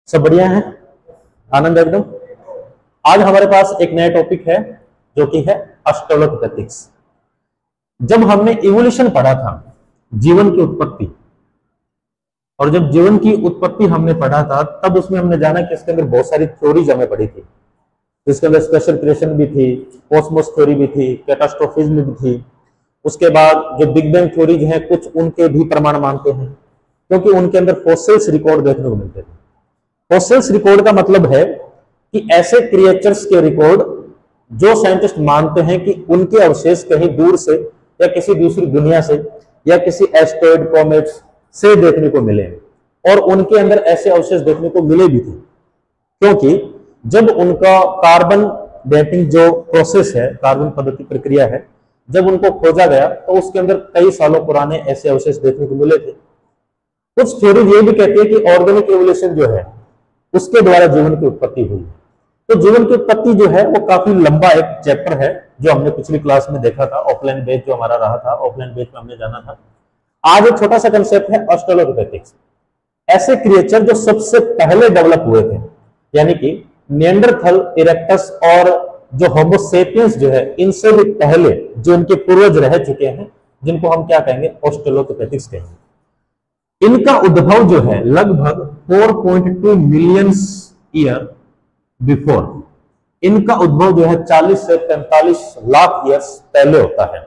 सब बढ़िया है, आनंद एकदम। आज हमारे पास एक नया टॉपिक है जो कि है ऑस्ट्रेलोपिथेटिक्स। जब हमने इवोल्यूशन पढ़ा था, जीवन की उत्पत्ति, और जब जीवन की उत्पत्ति हमने पढ़ा था तब उसमें हमने जाना कि इसके अंदर बहुत सारी थ्योरीज हमें पढ़ी थी, जिसके अंदर स्पेशल क्रिएशन भी थी, कॉस्मोस थ्योरी भी थी, कैटास्ट्रोफिज्म भी थी। उसके बाद जो बिग बैंग थ्योरीज हैं कुछ उनके भी प्रमाण मानते हैं, क्योंकि उनके अंदर फॉसिल्स रिकॉर्ड देखने को मिलते थे। फॉसिल्स रिकॉर्ड का मतलब है कि ऐसे क्रिएचर्स के रिकॉर्ड जो साइंटिस्ट मानते हैं कि उनके अवशेष कहीं दूर से या किसी दूसरी दुनिया से या किसी एस्टेरॉयड कॉमेट्स से देखने को मिले, और उनके अंदर ऐसे अवशेष देखने को मिले भी थे, क्योंकि जब उनका कार्बन डेटिंग जो प्रोसेस है, कार्बन पद्धति प्रक्रिया है, जब उनको खोजा गया तो उसके अंदर कई सालों पुराने ऐसे अवशेष देखने को मिले थे। कुछ थ्योरी ये भी कहती है कि ऑर्गेनिक एवोल्यूशन जो है उसके द्वारा जीवन की उत्पत्ति हुई। तो जीवन की उत्पत्ति जो है वो काफी लंबा एक चैप्टर है जो हमने पिछली क्लास में देखा था, ऑफलाइन बैच जो हमारा रहा था, ऑफलाइन बैच में हमने जाना था। आज एक छोटा सा कंसेप्ट है ऑस्ट्रेलोपिथेटिक्स। ऐसे क्रिएचर जो सबसे पहले डेवलप हुए थे, यानी कि निएंडरथल, इरेक्टस और जो होमो सेपियंस जो है, इनसे भी पहले जो इनके पूर्वज रह चुके हैं, जिनको हम क्या कहेंगे, ऑस्ट्रेलोपिथेटिक्स कहेंगे। इनका उद्भव जो है लगभग 4.2 मिलियन ईयर बिफोर, इनका उद्भव जो है 40 से 45 लाख ईयर्स पहले होता है।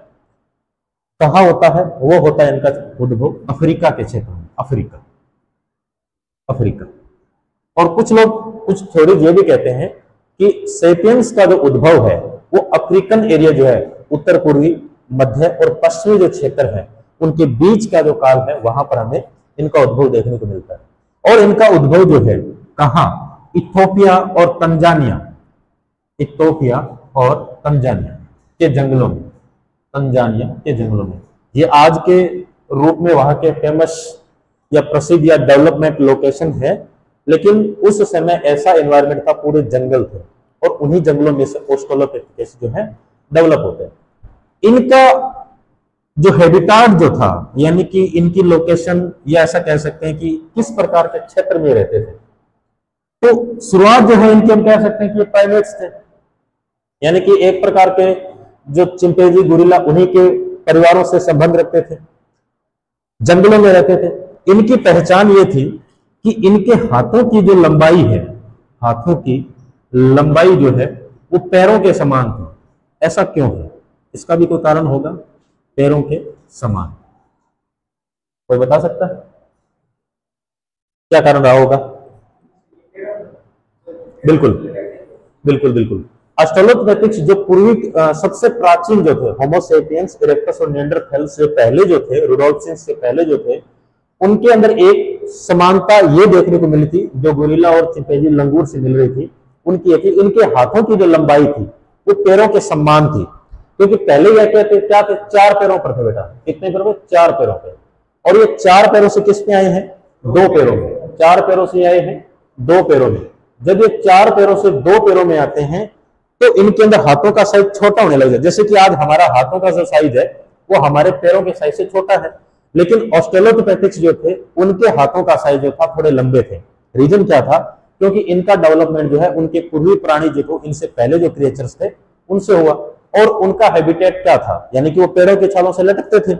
कहां होता है? वो होता है इनका उद्भव अफ्रीका के क्षेत्र में, अफ्रीका। और कुछ लोग, कुछ थ्योरीज ये भी कहते हैं कि सेपियंस का जो उद्भव है वो अफ्रीकन एरिया जो है, उत्तर पूर्वी, मध्य और पश्चिमी जो क्षेत्र है, उनके बीच का जो काल है वहां पर हमें इनका उद्भव देखने को मिलता है। और इनका उद्भव जो है कहां? इथोपिया और तंजानिया, इथोपिया और तंजानिया के जंगलों में, तंजानिया के जंगलों में। ये आज के रूप में वहां के फेमस या प्रसिद्ध या डेवलपमेंट लोकेशन है, लेकिन उस समय ऐसा एनवायरमेंट था, पूरे जंगल थे, और उन्हीं जंगलों में से ऑस्ट्रेलोपिथेकस जो है डेवलप होते हैं। इनका जो हैबिटाट जो था, यानी कि इनकी लोकेशन, या ऐसा कह सकते हैं कि किस प्रकार के क्षेत्र में रहते थे, तो शुरुआत जो है इनकी हम कह सकते हैं कि ये प्राइमेट्स थे, यानी कि एक प्रकार के जो चिंपैंजी, गोरिल्ला, उन्हीं के परिवारों से संबंध रखते थे, जंगलों में रहते थे। इनकी पहचान ये थी कि इनके हाथों की जो लंबाई है, हाथों की लंबाई जो है वो पैरों के समान थी। ऐसा क्यों है? इसका भी कोई कारण होगा, पैरों के समान। कोई बता सकता है क्या कारण रहा होगा? बिल्कुल बिल्कुल बिल्कुल। ऑस्ट्रेलोपिथेटिक्स जो पूर्वी सबसे प्राचीन जो थे, होमो सेपियंस, इरेक्टस और निएंडरथल से पहले जो थे, रुडोल्फिन्स से पहले जो थे, उनके अंदर एक समानता ये देखने को मिली थी जो गोरिल्ला और चिंपैंजी, लंगूर से मिल रही थी। उनकी थी, इनके हाथों की जो लंबाई थी वो पैरों के समान थी, क्योंकि पहले यह कहते क्या थे, 4 पैरों पर थे बेटा। कितने पैरों पे? 4 पैरों पे। और ये 4 पैरों से किस पे आए हैं? 2 पैरों में। 4 पैरों से आए हैं 2 पैरों में। जब ये 4 पैरों से 2 पैरों में आते हैं तो इनके अंदर हाथों का साइज छोटा होने लग जाए। जैसे कि आज हमारा हाथों का जो साइज है वो हमारे पैरों के साइज से छोटा है, लेकिन ऑस्ट्रेलोपिथेटिक्स जो थे उनके हाथों का साइज जो था थोड़े लंबे थे। रीजन क्या था? क्योंकि इनका डेवलपमेंट जो है उनके पूर्वी प्राणी जो थे, इनसे पहले जो क्रिएचर्स थे उनसे हुआ। और उनका हैबिटेट क्या था? यानी कि वो पेड़ों के छालों से लटकते थे,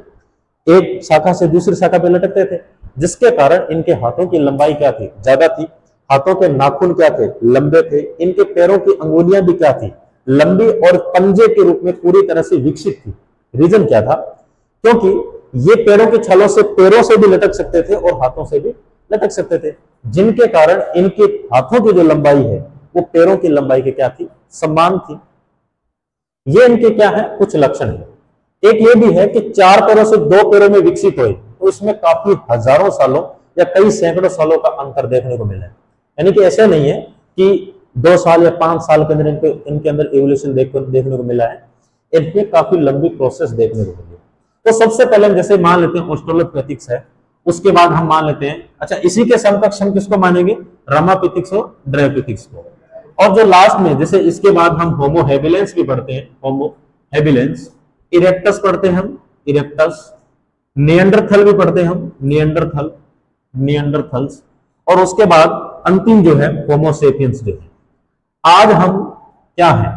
एक शाखा से दूसरी शाखा पे लटकते थे, जिसके कारण इनके हाथों की लंबाई क्या थी? ज्यादा थी। हाथों के नाखून क्या थे? लंबे थे। इनके पैरों की अंगुलियां भी क्या थी? लंबी और पंजे के रूप में पूरी तरह से विकसित थी। रीजन क्या था? क्योंकि ये पैरों के छालों से, पैरों से भी लटक सकते थे और हाथों से भी लटक सकते थे, जिनके कारण इनके हाथों की जो लंबाई है वो पैरों की लंबाई के क्या थी? समान थी। ये इनके क्या है? कुछ लक्षण है। एक ये भी है कि 4 पैरों से 2 पैरों में विकसित हुए, तो इसमें काफी हजारों सालों या कई सैकड़ों सालों का अंतर देखने को मिला है। यानी कि ऐसा नहीं है कि 2 साल या 5 साल के अंदर इनके अंदर एवोल्यूशन देखने को मिला है, इनमें काफी लंबी प्रोसेस देखने को मिली है। तो सबसे पहले हम जैसे मान लेते हैं ऑस्ट्रेलोपिथेटिक्स है, उसके बाद हम मान लेते हैं, अच्छा इसी के समकक्ष हम किसको मानेंगे? रामापिथिक्स और ड्रायोपिथिक्स को। और जो लास्ट में, जैसे इसके बाद हम होमो हैबिलेंस भी पढ़ते हैं, होमो हैबिलेंस, इरेक्टस पढ़ते हैं हम, इरेक्टस, निएंडरथल भी पढ़ते हैं हम, निएंडरथल्स, और उसके बाद अंतिम जो है होमोसेपियंस जो है। आज हम क्या है,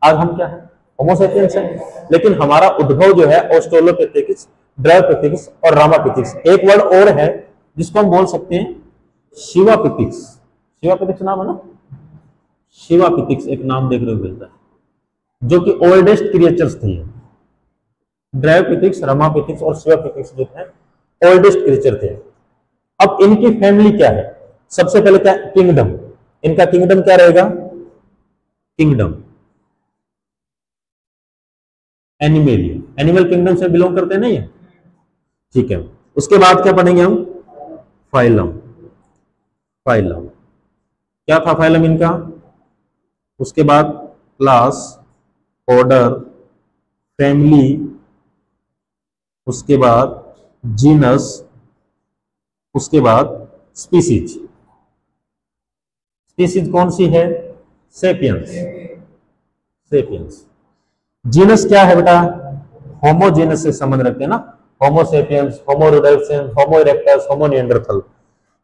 आज हम क्या है, होमोसेपियंस है, लेकिन हमारा उद्भव जो है ऑस्ट्रेलोपिथेकस, ड्रायोपिथेकस और रामापिथेकस, एक वर्ड और है जिसको हम बोल सकते हैं शिवापिथिक्स। शिवापिथिक्स नाम है ना, शिवापिथिक्स एक नाम देखने को मिलता है, जो कि ओल्डेस्ट क्रिएचर्स थे। ड्रायोपिथिक्स, रामापिथिक्स और शिवापिथिक्स जो है ओल्डेस्ट क्रिएचर थे। अब इनकी फैमिली क्या है, सबसे पहले क्या, किंगडम। इनका किंगडम क्या रहेगा, किंगडम एनिमेलिया, एनिमल किंगडम से बिलोंग करते नहीं है, ठीक है। उसके बाद क्या पढ़ेंगे हम, फाइलम। फाइलम क्या था, फाइलम इनका। उसके बाद क्लास, ऑर्डर, फैमिली, उसके बाद जीनस, उसके बाद स्पीसीज। स्पीसीज कौन सी है, सेपियंस। सेपियंस। जीनस क्या है बेटा, होमोजीनस से संबंध रखते हैं ना, होमो सेपियंस, होमो रुडेन्सियंस, होमो इरेक्टस, होमो निएंडरथल।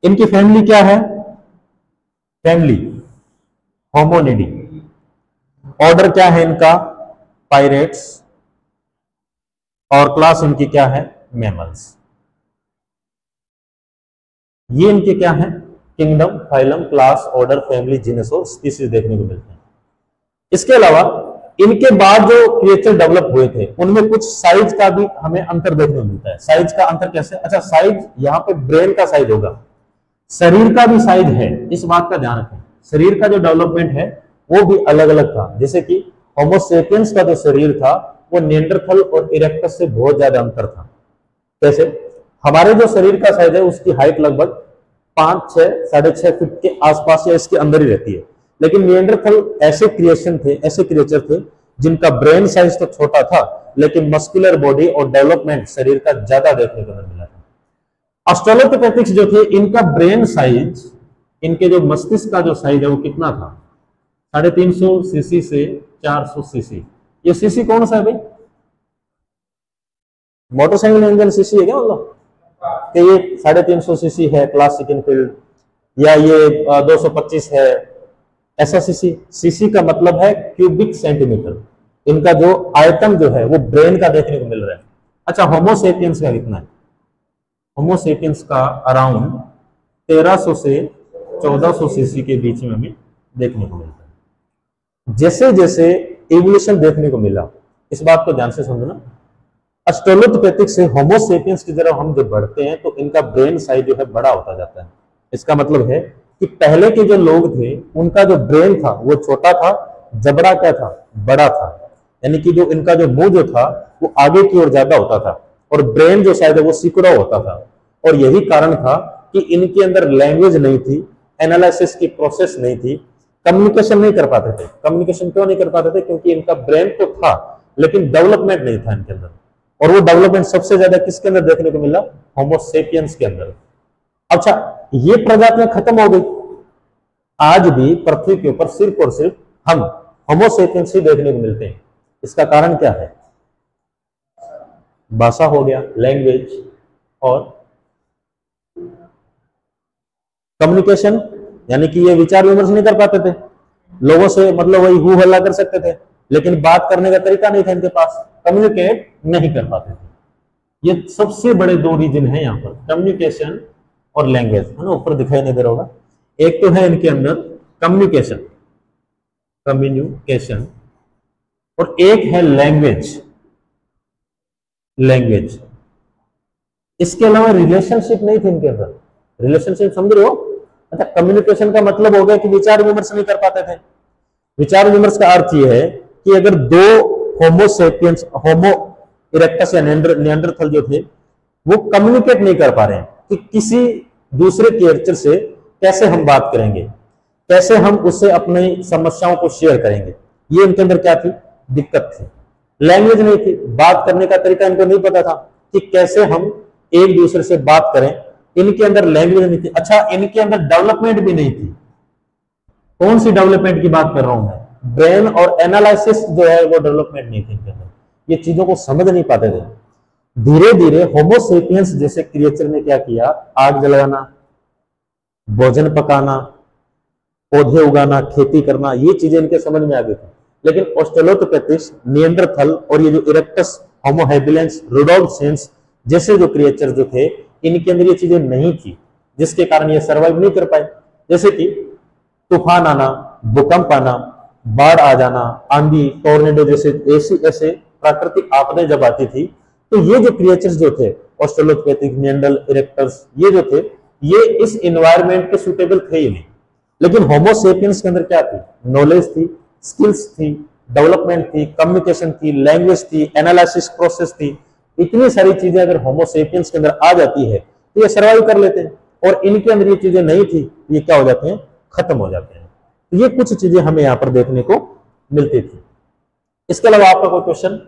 इनकी फैमिली क्या है, फैमिली होमोनिडी। ऑर्डर क्या है इनका, पायरेट्स, और क्लास इनकी क्या है, मैमल्स। ये इनके क्या है, kingdom, phylum, class, order, family, genus और स्पीसीज देखने को मिलते हैं। इसके अलावा इनके बाद जो क्रिएचर डेवलप हुए थे उनमें कुछ साइज का भी हमें अंतर देखने को मिलता है। साइज का अंतर कैसे, अच्छा साइज यहाँ पे ब्रेन का साइज होगा, शरीर का भी साइज है, इस बात का ध्यान रखें। शरीर का जो डेवलपमेंट है वो भी अलग अलग था, जैसे कि होमोसेपियंस का जो शरीर था वो निएंडरथल और इरेक्टस से बहुत ज्यादा अंतर था। कैसे, हमारे जो शरीर का साइज है उसकी हाइट लगभग 5-6, 6.5 फीट के आसपास या इसके अंदर ही रहती है, लेकिन निएंडरथल ऐसे क्रिएशन थे, ऐसे क्रिएचर थे जिनका ब्रेन साइज तो छोटा था लेकिन मस्कुलर बॉडी और डेवलपमेंट शरीर का ज्यादा देखने को मिला था। ऑस्ट्रेलोपिथेकस जो थे इनका ब्रेन साइज, इनके जो मस्तिष्क का जो साइज है वो कितना था, 350 सीसी से 400 सीसी। ये सीसी कौन सा है भाई, मोटरसाइकिल इंजन सीसी है क्या, मतलब कि ये 350 सीसी है क्लासिक इनफील्ड, या ये 225 है, ऐसा सीसी। सीसी का मतलब है क्यूबिक सेंटीमीटर। इनका जो आयतन जो है वो ब्रेन का देखने को मिल रहा है। अच्छा, होमोसेपियंस का कितना है, होमोसेपियंस का अराउंड 1300 से 1400 सीसी के बीच में हमें देखने को मिलता है। जैसे जैसे इवोल्यूशन देखने को मिला, इस बात को ध्यान से समझना, ऑस्ट्रेलोपिथेकस से होमोसेपियंस की तरफ हम जब बढ़ते हैं तो इनका ब्रेन साइज जो है बड़ा होता जाता है। इसका मतलब है कि पहले के जो लोग थे उनका जो ब्रेन था वो छोटा था, जबड़ा क्या था, बड़ा था, यानी कि जो इनका जो मुंह जो था वो आगे की ओर ज्यादा होता था और ब्रेन जो शायद है वो सिकुड़ा होता था। और यही कारण था कि इनके अंदर लैंग्वेज नहीं थी, एनालिसिस की प्रोसेस नहीं थी, कम्युनिकेशन नहीं कर पाते थे। कम्युनिकेशन क्यों नहीं कर पाते थे, क्योंकि इनका ब्रेन तो था लेकिन डेवलपमेंट नहीं था इनके अंदर। और वो डेवलपमेंट सबसे ज्यादा किसके अंदर देखने को मिला, होमोसेपियंस के अंदर। अच्छा, ये प्रजातियां खत्म हो गई, आज भी पृथ्वी के ऊपर सिर्फ और सिर्फ हम होमोसेपियंस ही देखने को मिलते हैं। इसका कारण क्या है, भाषा हो गया, लैंग्वेज, और कम्युनिकेशन, यानी कि ये विचार विमर्श नहीं कर पाते थे लोगों से, मतलब वही हु हल्ला कर सकते थे लेकिन बात करने का तरीका नहीं था इनके पास, कम्युनिकेट नहीं कर पाते थे। ये सबसे बड़े दो रीजन है यहाँ पर, कम्युनिकेशन और लैंग्वेज, है ना, ऊपर दिखाई नहीं दे रहा होगा। एक तो है इनके अंदर कम्युनिकेशन, कम्युनिकेशन, और एक है लैंग्वेज, लैंग्वेज। इसके अलावा रिलेशनशिप नहीं थी इनके अंदर। रिलेशनशिप समझ रहे हो, अच्छा, कम्युनिकेशन का मतलब हो गया कि विचार विमर्श नहीं कर पाते थे। विचार विमर्श का अर्थ यह है कि अगर दो होमोसेपियंस, होमो इरेक्टस या निएंडरथल जो थे वो कम्युनिकेट नहीं कर पा रहे हैं कि किसी दूसरे क्रिएचर से कैसे हम बात करेंगे, कैसे हम उससे अपनी समस्याओं को शेयर करेंगे, ये इनके अंदर क्या थी, दिक्कत थी। लैंग्वेज नहीं थी, बात करने का तरीका इनको नहीं पता था कि कैसे हम एक दूसरे से बात करें, इनके अंदर लैंग्वेज नहीं थी। अच्छा, इनके अंदर डेवलपमेंट भी नहीं थी। कौन सी डेवलपमेंट की बात कर रहा हूं मैं, ब्रेन और एनालिसिस जो है वो डेवलपमेंट नहीं थी इनके अंदर, ये चीजों को समझ नहीं पाते थे। धीरे धीरे होमोसेपियंस जैसे क्रिएचर ने क्या किया, आग जलाना, भोजन पकाना, पौधे उगाना, खेती करना, ये चीजें इनके समझ में आ गई थी। लेकिन ऑस्ट्रेलोपिथेटिक्स, निएंडरथल और ये जो इरेक्टस, होमो हैबिलेंस, रुडोल्फिन्स जैसे जो क्रिएचर जो थे, इनके अंदर ये चीजें नहीं थी, जिसके कारण ये सर्वाइव नहीं कर पाए। जैसे कि तूफान आना, भूकंप आना, बाढ़ आ जाना, आंधी, टोर्नेडो जैसे ऐसे प्राकृतिक आपदाएं जब आती थी, तो ये जो क्रिएचर्स जो थे ऑस्ट्रेलोपिथेटिक, निएंडरथल, इरेक्टस, ये जो थे, ये इस एनवायरनमेंट के सुटेबल थे ही नहीं। लेकिन होमो सेपियंस के अंदर क्या थी? नॉलेज थी, स्किल्स थी, डेवलपमेंट थी, कम्युनिकेशन थी, लैंग्वेज थी, एनालिसिस प्रोसेस थी। इतनी सारी चीजें अगर होमो सेपियंस के अंदर आ जाती है तो ये सर्वाइव कर लेते हैं, और इनके अंदर ये चीजें नहीं थी, ये क्या हो जाते हैं? खत्म हो जाते हैं। तो ये कुछ चीजें हमें यहां पर देखने को मिलती थी। इसके अलावा आपका कोई क्वेश्चन?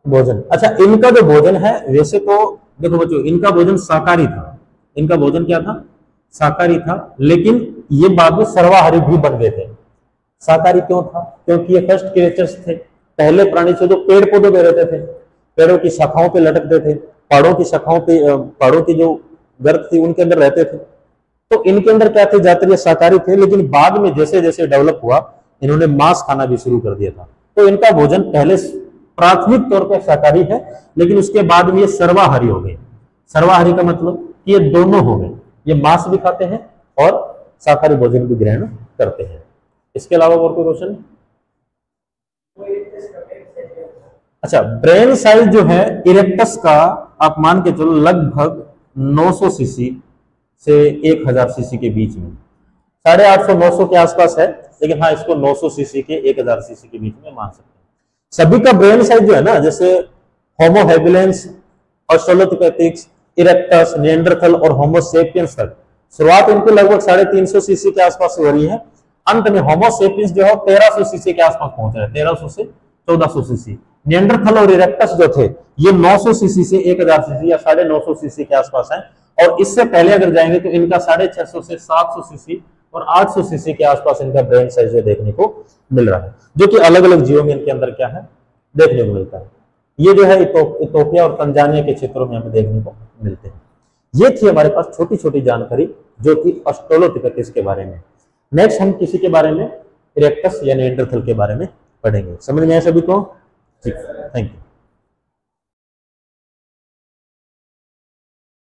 भोजन, अच्छा, इनका जो भोजन है, वैसे तो देखो बच्चों, इनका भोजन शाकाहारी था। इनका भोजन क्या था? शाकाहारी था। लेकिन ये बाद में सर्वाहारी भी बन गए थे। शाकाहारी क्यों था? क्योंकि ये फर्स्ट क्रिएचर्स थे, पहले प्राणी थे जो पेड़ पौधों पे रहते थे, पेड़ों की शाखाओं पे लटकते थे, पहाड़ों की शाखाओं पे, पहाड़ों की जो गर्त थी उनके अंदर रहते थे। तो इनके अंदर क्या थे? ज्यादातर ये शाकाहारी थे। लेकिन बाद में जैसे जैसे डेवलप हुआ, इन्होंने मांस खाना भी शुरू कर दिया था। तो इनका भोजन पहले प्राथमिक तौर पर शाकाहारी है, लेकिन उसके बाद में ये सर्वाहारी हो गए। सर्वाहारी का मतलब कि ये दोनों हो गए, ये मांस भी खाते हैं और शाकाहारी भोजन भी ग्रहण करते हैं। इसके अलावा और कोई क्वेश्चन? अच्छा, ब्रेन साइज जो है इरेक्टस का, आप मान के चलो लगभग 900 सीसी से 1000 सीसी के बीच में, 850 900 के आसपास है। लेकिन हाँ, इसको 900 सीसी के 1000 सीसी के बीच में मान सकते हैं। सभी का ब्रेन साइज जो है ना, जैसे होमो हैबिलेंस, ऑस्ट्रेलोपिथेटिक्स, इरेक्टस, निएंडरथल और होमो सेपियंस तक शुरुआत इनकी लगभग 350 सीसी के आसपास हो रही है। अंत में होमो सेपियंस जो है 1300 सीसी के आसपास पहुंच रहे हैं, 1300 से 1400 सीसी। निएंडरथल और इरेक्टस जो थे, ये 900 सीसी से 1000 सीसी या 950 सीसी के आसपास है। और इससे पहले अगर जाएंगे तो इनका 650 से 700 सीसी और 800 सीसी के आसपास इनका ब्रेन साइज देखने को मिल रहा है, जो कि अलग अलग जीवों में इनके अंदर क्या है? देखने को मिलता है। ये जो है इथोपिया और तंजानिया के क्षेत्रों में हमें देखने को मिलते हैं। ये थी हमारे पास छोटी छोटी जानकारी जो कि ऑस्ट्रेलोपिथेकस के बारे में। नेक्स्ट हम किसी के बारे में, इरेक्टस या निएंडरथल के बारे में पढ़ेंगे। समझ में आया सभी को? ठीक, थैंक यू।